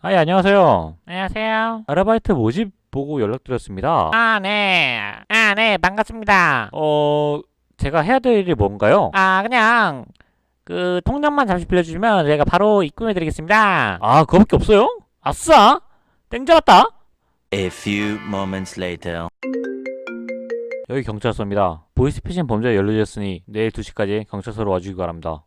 안녕하세요. 안녕하세요. 아르바이트 모집 보고 연락드렸습니다. 네, 반갑습니다. 제가 해야 될 일이 뭔가요? 그냥, 통장만 잠시 빌려주시면 제가 바로 입금해드리겠습니다. 그거밖에 없어요? 아싸! 땡 잡았다! A few moments later. 여기 경찰서입니다. 보이스피싱 범죄가 연루되었으니 내일 2시까지 경찰서로 와주기 바랍니다.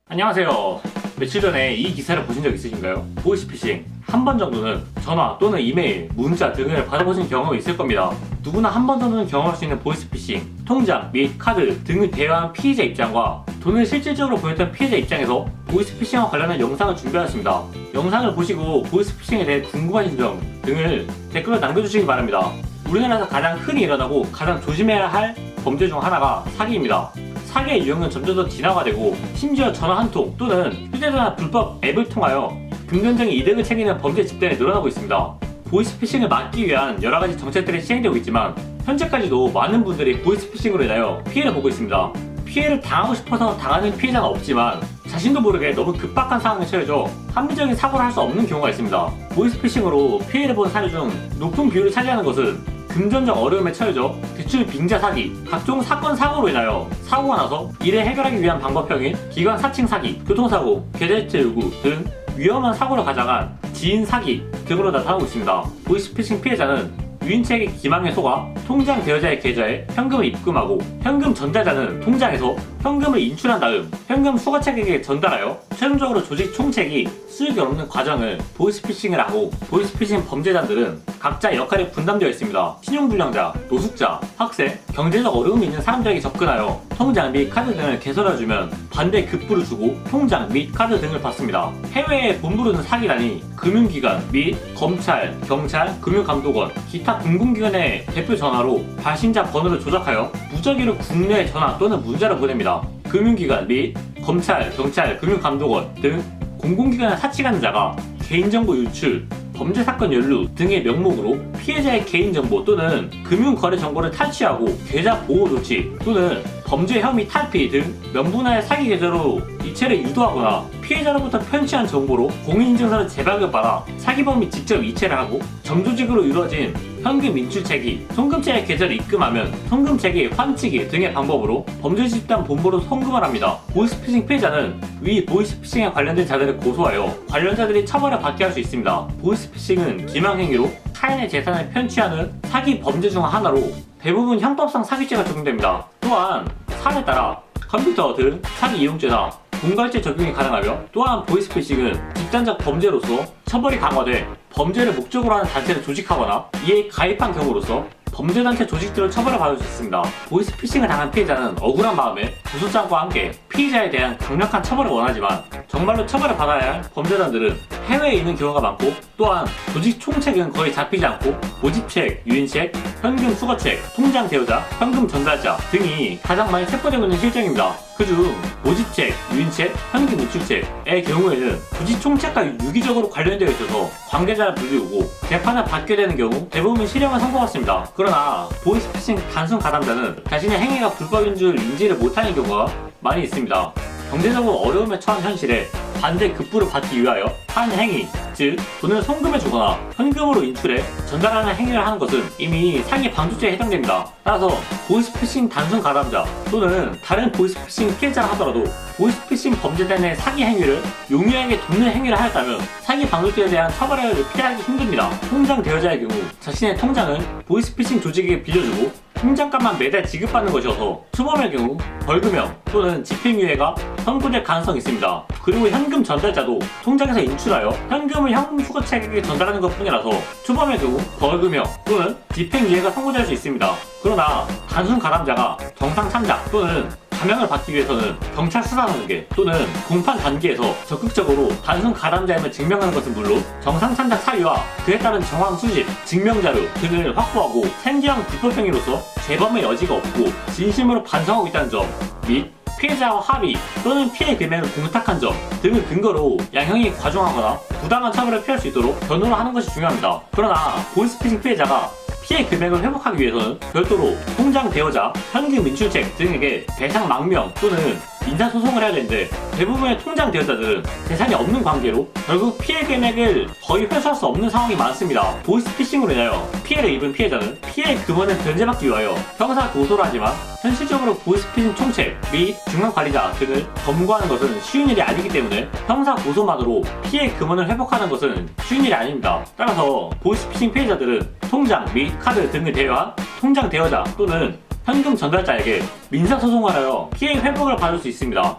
안녕하세요. 며칠 전에 이 기사를 보신 적 있으신가요? 보이스피싱 한 번 정도는 전화 또는 이메일, 문자 등을 받아보신 경험이 있을 겁니다. 누구나 한 번 정도는 경험할 수 있는 보이스피싱, 통장 및 카드 등을 대여한 피해자 입장과 돈을 실질적으로 보냈던 피해자 입장에서 보이스피싱과 관련한 영상을 준비하였습니다. 영상을 보시고 보이스피싱에 대해 궁금하신 점 등을 댓글로 남겨주시기 바랍니다. 우리나라에서 가장 흔히 일어나고 가장 조심해야 할 범죄 중 하나가 사기입니다. 사기의 유형은 점점 더 진화가 되고 심지어 전화 한 통 또는 휴대전화 불법 앱을 통하여 금전적인 이득을 챙기는 범죄 집단이 늘어나고 있습니다. 보이스피싱을 막기 위한 여러가지 정책들이 시행되고 있지만 현재까지도 많은 분들이 보이스피싱으로 인하여 피해를 보고 있습니다. 피해를 당하고 싶어서 당하는 피해자는 없지만 자신도 모르게 너무 급박한 상황에 처해져 합리적인 사고를 할 수 없는 경우가 있습니다. 보이스피싱으로 피해를 본 사례 중 높은 비율을 차지하는 것은 금전적 어려움에 처해져 대출 빙자 사기, 각종 사건 사고로 인하여 사고가 나서 이를 해결하기 위한 방법형인 기관 사칭 사기, 교통사고, 계좌이체 요구 등 위험한 사고를 가장한 지인 사기 등으로 나타나고 있습니다. 보이스피싱 피해자는 유인책의 기망에 속아 통장 대여자의 계좌에 현금을 입금하고 현금 전달자는 통장에서 현금을 인출한 다음 현금 수거책에게 전달하여 최종적으로 조직 총책이 수익이 없는 과정을 보이스피싱을 하고, 보이스피싱 범죄자들은 각자 역할이 분담되어 있습니다. 신용불량자, 노숙자, 학생, 경제적 어려움이 있는 사람들에게 접근하여 통장 및 카드 등을 개설해주면 반대 급부를 주고 통장 및 카드 등을 받습니다. 해외에 본부를 둔 사기단이 금융기관 및 검찰, 경찰, 금융감독원, 기타 공공기관의 대표 전화로 발신자 번호를 조작하여 무작위로 국내 전화 또는 문자를 보냅니다. 금융기관 및 검찰, 경찰, 금융감독원 등 공공기관에 사칭하는 자가 개인정보 유출, 범죄사건 연루 등의 명목으로 피해자의 개인정보 또는 금융거래 정보를 탈취하고 계좌 보호 조치 또는 범죄 혐의 탈피 등 명분하에 사기 계좌로 이체를 유도하거나 피해자로부터 편취한 정보로 공인인증서를 재발급받아 사기범이 직접 이체를 하고 점조직으로 이루어진 현금 인출책이 송금자의 계좌를 입금하면 송금책이 환치기 등의 방법으로 범죄 집단 본부로 송금을 합니다. 보이스피싱 피해자는 위 보이스피싱에 관련된 자들을 고소하여 관련자들이 처벌을 받게 할 수 있습니다. 보이스피싱은 기망행위로 타인의 재산을 편취하는 사기 범죄 중 하나로 대부분 형법상 사기죄가 적용됩니다. 또한 사안에 따라 컴퓨터 등 사기 이용죄나 공갈죄 적용이 가능하며, 또한 보이스피싱은 집단적 범죄로서 처벌이 강화돼 범죄를 목적으로 하는 단체를 조직하거나 이에 가입한 경우로서 범죄단체 조직들을 처벌을 받을 수 있습니다. 보이스피싱을 당한 피해자는 억울한 마음에 고소장과 함께 피해자에 대한 강력한 처벌을 원하지만 정말로 처벌을 받아야 할 범죄자들은 해외에 있는 경우가 많고, 또한 조직 총책은 거의 잡히지 않고 모집책, 유인책, 현금 수거책, 통장 대여자, 현금 전달자 등이 가장 많이 체포되고 있는 실정입니다. 그중 모집책, 유인책, 현금 인출책의 경우에는 조직 총책과 유기적으로 관련되어 있어서 관계자를 불리우고 재판을 받게 되는 경우 대부분 실형을 선고받습니다. 그러나 보이스피싱 단순 가담자는 자신의 행위가 불법인 줄 인지를 못하는 경우가 많이 있습니다. 경제적으로 어려움에 처한 현실에 반대 급부를 받기 위하여 한 행위, 즉 돈을 송금해주거나 현금으로 인출해 전달하는 행위를 하는 것은 이미 사기 방조죄에 해당됩니다. 따라서 보이스피싱 단순 가담자 또는 다른 보이스피싱 피해자라 하더라도 보이스피싱 범죄단의 사기 행위를 용의에게 돕는 행위를 하였다면 사기 방조죄에 대한 처벌을 피하기 힘듭니다. 통장 대여자의 경우 자신의 통장을 보이스피싱 조직에게 빌려주고 통장값만 매달 지급받는 것이어서 초범의 경우 벌금형 또는 집행유예가 선고될 가능성이 있습니다. 그리고 현금 전달자도 통장에서 인출하여 현금을 현금 수거책에게 전달하는 것 뿐이라서 초범의 경우 벌금형 또는 집행유예가 선고될 수 있습니다. 그러나 단순 가담자가 정상 참작 또는 감형을 받기 위해서는 경찰 수사 단계 또는 공판 단계에서 적극적으로 단순 가담자임을 증명하는 것은 물론 정상 참작 사유와 그에 따른 정황 수집, 증명자료 등을 확보하고 생계형 불법행위로서 재범의 여지가 없고 진심으로 반성하고 있다는 점 및 피해자와 합의 또는 피해 금액을 공탁한 점 등을 근거로 양형이 과중하거나 부당한 처벌을 피할 수 있도록 변호를 하는 것이 중요합니다. 그러나 보이스피싱 피해자가 피해 금액을 회복하기 위해서는 별도로 통장 대여자, 현금 인출책 등에게 배상 망명 또는 민사소송을 해야 되는데 대부분의 통장 대여자들은 재산이 없는 관계로 결국 피해 금액을 거의 회수할 수 없는 상황이 많습니다. 보이스피싱으로 인하여 피해를 입은 피해자는 피해 금원을 변제받기 위하여 형사 고소를 하지만 현실적으로 보이스피싱 총책 및 중간관리자 등을 검거하는 것은 쉬운 일이 아니기 때문에 형사 고소만으로 피해 금원을 회복하는 것은 쉬운 일이 아닙니다. 따라서 보이스피싱 피해자들은 통장 및 카드 등을 대여한 통장 대여자 또는 현금 전달자에게 민사소송을 하여 피해 회복을 받을 수 있습니다.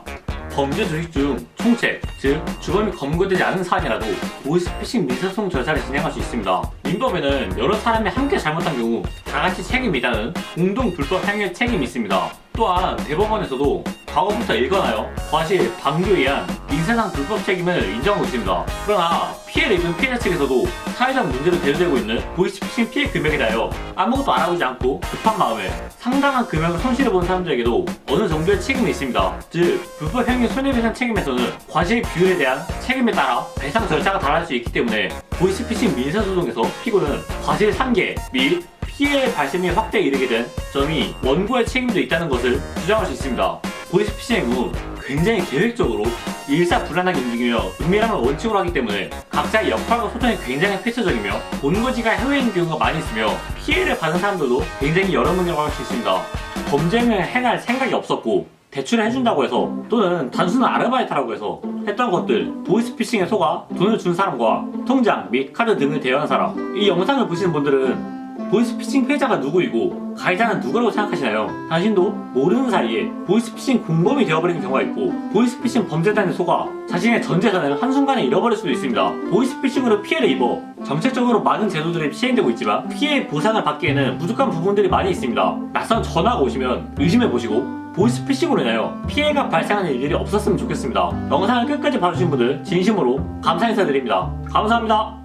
범죄 조직 중 총책, 즉 주범이 검거되지 않은 사안이라도 보이스피싱 민사소송 절차를 진행할 수 있습니다. 민법에는 여러 사람이 함께 잘못한 경우 다같이 책임이다는 공동 불법 행위 책임이 있습니다. 또한 대법원에서도 과거부터 일관하여 과실, 방조에 의한 민사상 불법 책임을 인정하고 있습니다. 그러나 피해를 입은 피해자 측에서도 사회적 문제로 대두되고 있는 보이스피싱 피해 금액에 대하여 아무것도 알아보지 않고 급한 마음에 상당한 금액을 손실해본 사람들에게도 어느 정도의 책임이 있습니다. 즉 불법 행위 손해배상 책임에서는 과실 비율에 대한 책임에 따라 배상 절차가 달라질 수 있기 때문에 보이스피싱 민사소송에서 피고는 과실 상계 및 피해 발생 및 확대에 이르게 된 점이 원고의 책임도 있다는 것을 주장할 수 있습니다. 보이스피싱의 경우 굉장히 계획적으로 일사불란하게 움직이며 은밀함을 원칙으로 하기 때문에 각자의 역할과 소통이 굉장히 폐쇄적이며 본거지가 해외에 있는 경우가 많이 있으며 피해를 받은 사람들도 굉장히 여러 명이라고 할 수 있습니다. 범죄를 행할 생각이 없었고 대출을 해준다고 해서 또는 단순한 아르바이트라고 해서 했던 것들 보이스피싱에 속아 돈을 준 사람과 통장 및 카드 등을 대여한 사람, 이 영상을 보시는 분들은 보이스피싱 피해자가 누구이고 가해자는 누구라고 생각하시나요? 당신도 모르는 사이에 보이스피싱 공범이 되어버리는 경우가 있고 보이스피싱 범죄단에 속아 자신의 전 재산을 한순간에 잃어버릴 수도 있습니다. 보이스피싱으로 피해를 입어 정책적으로 많은 제도들이 시행되고 있지만 피해 보상을 받기에는 부족한 부분들이 많이 있습니다. 낯선 전화가 오시면 의심해보시고 보이스피싱으로 인하여 피해가 발생하는 일들이 없었으면 좋겠습니다. 영상을 끝까지 봐주신 분들 진심으로 감사 인사드립니다. 감사합니다.